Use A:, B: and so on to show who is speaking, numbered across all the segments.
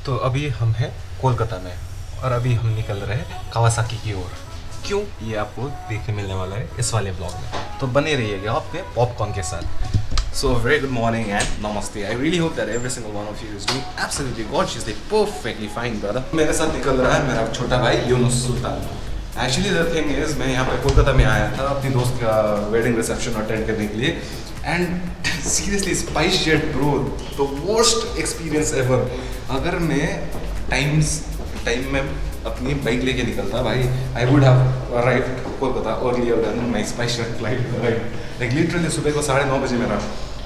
A: तो अभी हम हैं कोलकाता में और अभी हम निकल रहे हैं कावासाकी की ओर। क्यों, ये आपको देखने मिलने वाला है इस वाले ब्लॉग में, तो बने रहिएगा आपके पॉपकॉर्न के साथ। So very good morning and namaste. I really hope that every single one of you is doing absolutely gorgeously, perfectly fine, brother. मेरे साथ निकल रहा है मेरा छोटा भाई यूनुस सुल्तान। Actually the thing is, मैं यहाँ पे कोलकाता में आया था अपनी दोस्त का वेडिंग रिसेप्शन अटेंड करने के लिए, and seriously spice jet bro, the worst experience ever। अगर मैं टाइम में अपनी बाइक लेके निकलता भाई, I would have arrived Kolkata earlier than my SpiceJet flight. Like literally सुबह को 9:30 बजे मेरा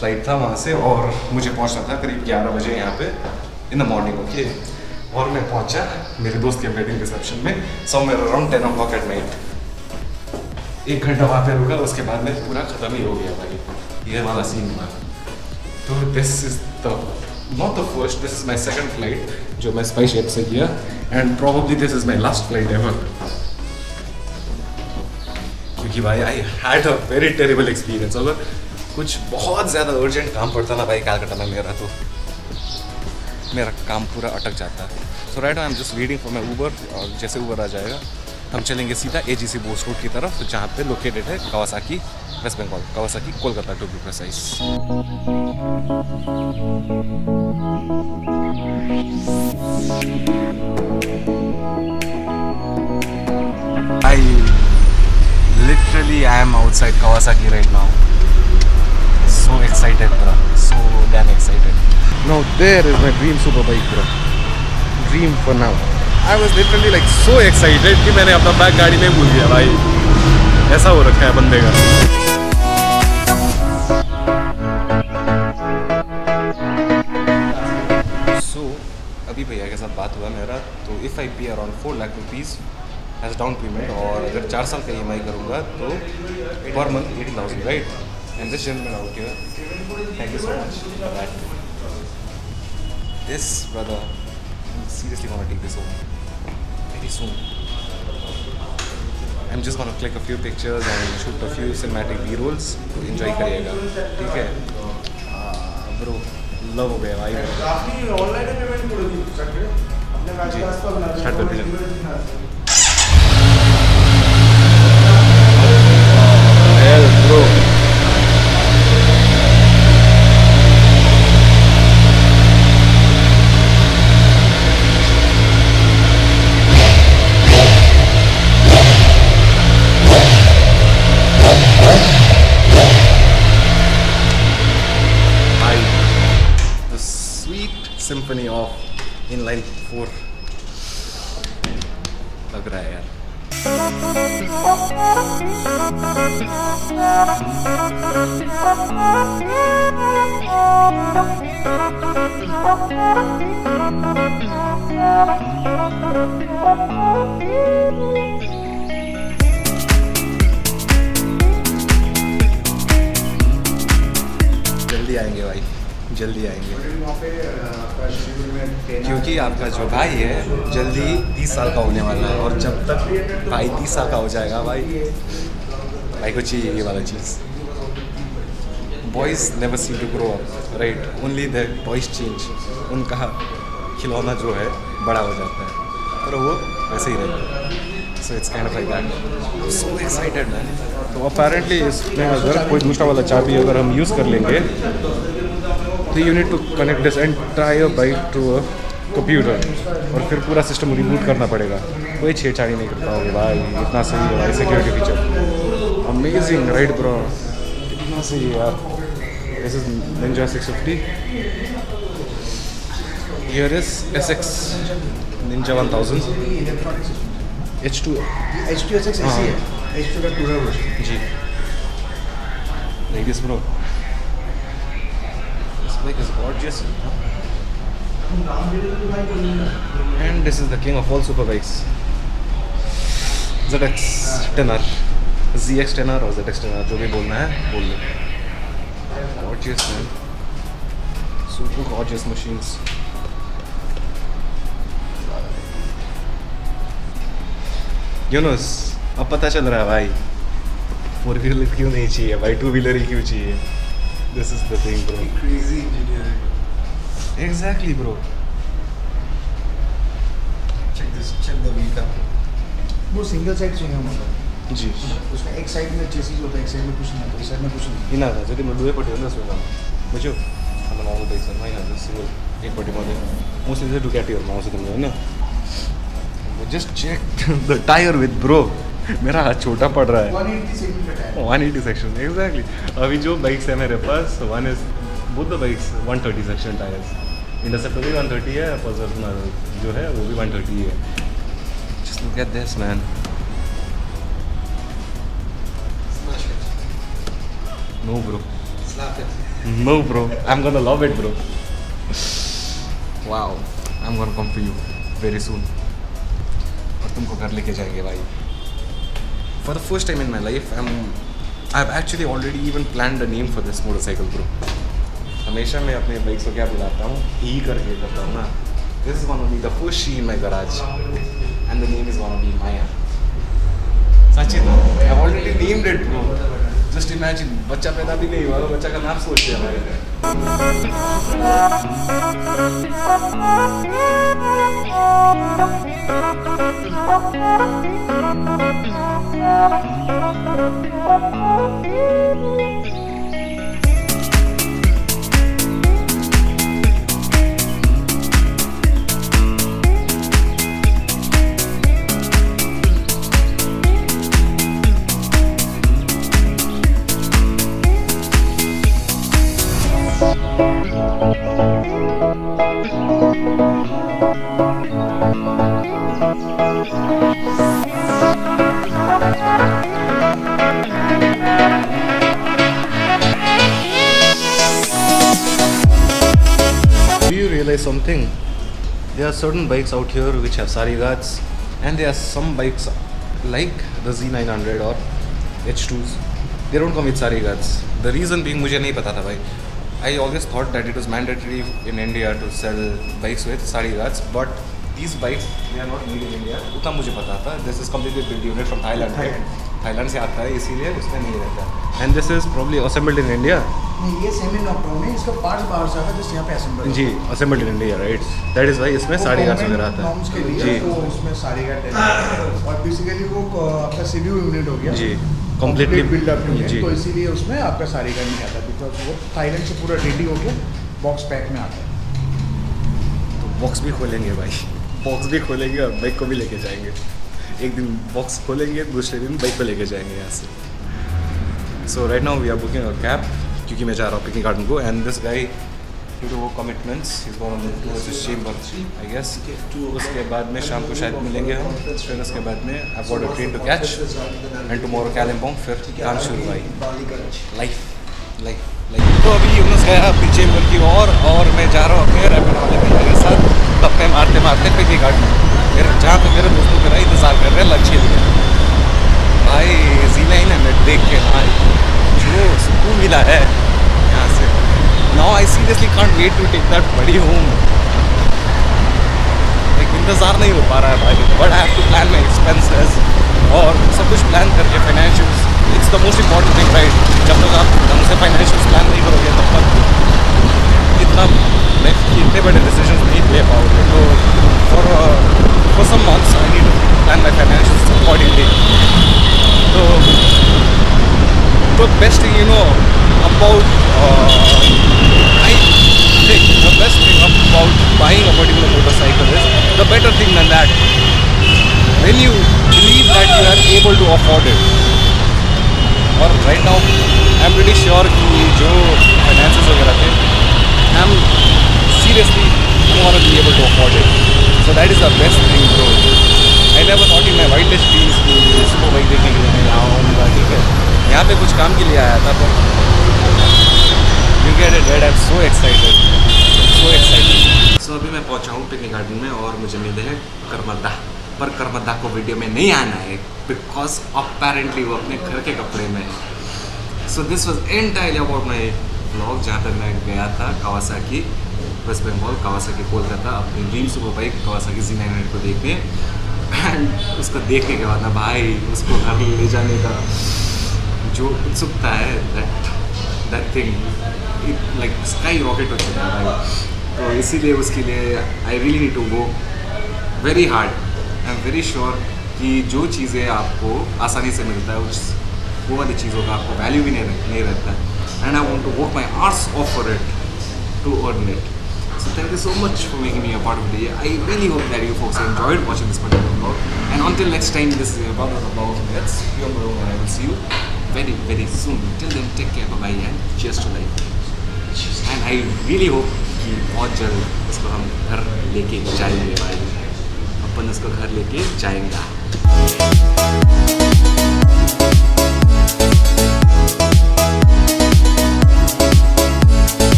A: फ्लाइट था वहाँ से, और मुझे पहुँचना था करीब 11 बजे यहाँ पे इन द मॉर्निंग। ओके, और मैं पहुँचा मेरे दोस्त के वेडिंग रिसेप्शन में somewhere around 10 o'clock at night. 1 घंटा वहाँ पे रुका, उसके बाद में पूरा ख़त्म ही हो गया भाई, ये वाला सीन हुआ। तो this is the not the first, this is my second flight जो मैं स्पाइस जेट से किया, and probably this is my last flight ever, क्योंकि भाई I had a very terrible experience. अगर कुछ बहुत ज़्यादा अर्जेंट काम पड़ता ना भाई कलकत्ता में मेरा, तो मेरा काम पूरा अटक जाता है। So right I am just waiting for my Uber, और जैसे ऊबर आ जाएगा हम चलेंगे सीधा AGC बोस रोड की तरफ, जहाँ पे लोकेटेड है Kawasaki West Bengal, Kawasaki Kolkata to be precise. Literally I am outside Kawasaki right now. So excited bro, so damn excited. Now there is my dream superbike bro, dream for now. I was literally like so excited कि मैंने अपना bag गाड़ी में भूल गया भाई, ऐसा हो रखा है बंदे का। So अभी भैया के साथ बात हुआ मेरा, तो if I pay around 4 lakh rupees as down payment, और अगर 4 साल का EMI करूँगा तो per month 80,000 right. And this gentleman out here, thank you so much for that. This brother seriously gonna take this home very soon. I am just gonna click a few pictures and shoot a few cinematic B-rolls, तो enjoy करिएगा, ठीक है bro. Love हो गया भाई जी, start करते हैं। Bro, the sweet symphony of inline 4 लग रहा है यार। जल्दी आएंगे भाई, जल्दी आएंगे, क्योंकि आपका जो भाई है जल्दी 30 साल का होने वाला है, और जब तक भाई 30 साल का हो जाएगा भाई को चाहिए ये वाला चीज़। Boys never seem to grow up right, only the toys change. उनका खिलौना जो है बड़ा हो जाता है, पर वो वैसे ही रहता है। So it's kind of like that. So excited man. तो अपेरेंटली इसमें अगर कोई दूसरा वाला चाबी अगर हम यूज़ कर लेंगे, तो you need to connect this and try a bike to a computer, और फिर पूरा सिस्टम रिबूट करना पड़ेगा। कोई छेड़छाड़ी नहीं कर पाओगे भाई, इतना सही है भाई security feature, amazing right bro, इतना सही है यार। This is Ninja 650, here is SX Ninja 1000 H2 SX ऐसी है, H2 का टूरर वर्जन जी। Like this bro, bike is gorgeous, and this is the king of all superbikes, ZX10R, ZX10R और ZX10R, जो भी बोलना है बोल लो। Gorgeous man, super gorgeous machines। Yunus, अब पता चल रहा है भाई 4 व्हीलर क्यों नहीं चाहिए भाई, 2 व्हीलर ही क्यों चाहिए। This is the thing bro, crazy engineering, exactly bro। Check the wheel का।
B: वो सिंगल साइड स्विंग होता है
A: जी
B: उसमें एक साइड में चेसिस होता है एक साइड में कुछ नहीं होता इस साइड में कुछ नहीं
A: इना था जति म दुवै पट्टि हुन्छ स्विङ बुझ्यो अन्त नर्मल बाइक्सहरूमा यिनीहरू सिङ्गल एकपट्टि मात्रै मोस्टली चाहिँ डुक्याटीहरूमा आउँछ तिम्रो होइन just check the tyre with bro मेरा हाथ छोटा पड़ रहा है
B: 180 सेगमेंट का टायर
A: 180 सेक्शन एग्जैक्टली अभी जो बाइक्स है मेरे पास one is both the bikes 130 section tyres Interceptor भी 130 है पल्सर जो है वो भी 130 है just look at this man No bro.
B: Slap it.
A: No bro. I'm gonna love it bro. Wow. I'm gonna come for you very soon. और तुमको घर लेके जाएंगे भाई. For the first time in my life, I've actually already even planned a name for this motorcycle bro. हमेशा मैं अपने bikes को क्या बुलाता हूँ ई करके करता हूँ ना. This is gonna be the first she in my garage, and the name is gonna be Maya. Sachin, I've already named it bro. Just imagine बच्चा पैदा भी नहीं हुआ तो बच्चा का नाम सोचते हैं हमारे something. There are certain bikes out here which have sari guards, and there are some bikes like the Z900 or H2s. They don't come with sari guards. The reason being मुझे नहीं पता था भाई. I always thought that it was mandatory in India to sell bikes with sari guards, but these bikes they are not made in India. उतना मुझे पता था. This is completely built unit from Thailand. Thailand से आता है इसीलिए उसमें नहीं रहता. And this is probably assembled in India.
B: नहीं ये सेमी नॉकडाउन है इसका पार्ट्स बाहर से आता है जस्ट यहाँ पे असेंबल
A: जी assembled in India right. That is why इसमें सारी गार्ड्स वगैरह आता है
B: के लिए तो उसमें सारी गार्ड और बेसिकली वो आपका सीवीयू यूनिट हो गया
A: जी कंप्लीटली
B: बिल्ड अप यूनिट तो इसीलिए उसमें आपका सारी गार्ड नहीं आता बिकॉज वो थाईलैंड से पूरा रेडी हो गया बॉक्स पैक में आता है
A: तो बॉक्स भी खोलेंगे भाई बॉक्स भी खोलेंगे और बाइक को भी लेके जाएंगे एक दिन बॉक्स खोलेंगे दूसरे दिन बाइक को लेके जाएंगे यहाँ से so right now we are booking a cab क्योंकि मैं जा रहा हूँ पिकनिक गार्डन को and this guy due to commitments is gonna move towards his chamber I guess उसके बाद में शाम को शायद मिलेंगे हम फिर उसके बाद में I got a train to catch and tomorrow Kalimpong फिर काम शुरू भाई लाइफ तो अभी यूनुस गया अपनी चेंबर की और मैं जा रहा हूँ अपने रैपिड वाले भैया के साथ टप्पे मारते मारते पिकनिक गार्डन मेरे जहाँ पे मेरे दोस्तों मेरा इंतजार कर रहे हैं लंच के लिए भाई Z900 देख के भाई जो सुकून मिला है यहाँ से now I seriously can't wait to take that बड़ी होम एक इंतज़ार नहीं हो पा रहा है भाई but I have to plan my expenses और सब कुछ प्लान करके financials it's the most important thing right जब तक आप ढंग से फाइनेंशियल्स प्लान नहीं करोगे तब तक इतने बड़े डिसीजन नहीं ले पाओगे तो for some months I need to plan my financials accordingly तो best thing you know about I think the best thing about buying a particular motorcycle is the better thing than that when you believe that you are able to afford it और right now I'm pretty sure कि जो finances वगैरह थे I'm seriously gonna be able to afford it so that is the best thing bro I never thought in my wildest dreams कि Superbike देखने के लिए मैं आऊँगा ठीक है यहाँ पे कुछ काम के लिए आया था पर you get it right I'm so excited so अभी मैं पहुँचा हूँ पिकनिक गार्डन में और मुझे मिले हैं करमद्दा पर करमद्दा को वीडियो में नहीं आना है बिकॉज अपेरेंटली वो अपने घर के कपड़े में है so this was entirely about my blog जहाँ पर मैं गया था Kawasaki West Bengal Kawasaki Kolkata अपनी ड्रीम सुपरबाइक कावासाकी Z900 को देखने एंड उसको देखने के बाद ना भाई उसको घर ले जाने का जो उत्सुकता है that thing like skyrocket हो चुका है भाई तो इसीलिए उसके लिए I really need to go very hard I am very sure कि जो चीज़ें आपको आसानी से मिलता है वो वाली चीज़ों का आपको वैल्यू भी नहीं रहता है and I want to work my arse off for it to earn it. So thank you so much for making me a part of the day. I really hope that you folks enjoyed watching this particular vlog. And until next time, this is your brother the vlog. Let's be on the road and I will see you very, very soon. Till then, take care, bye-bye and cheers to life. And I really hope कि बहुत जल्द इसको हम घर लेके जाएंगे भाई. अपन इसको घर लेके जाएंगे.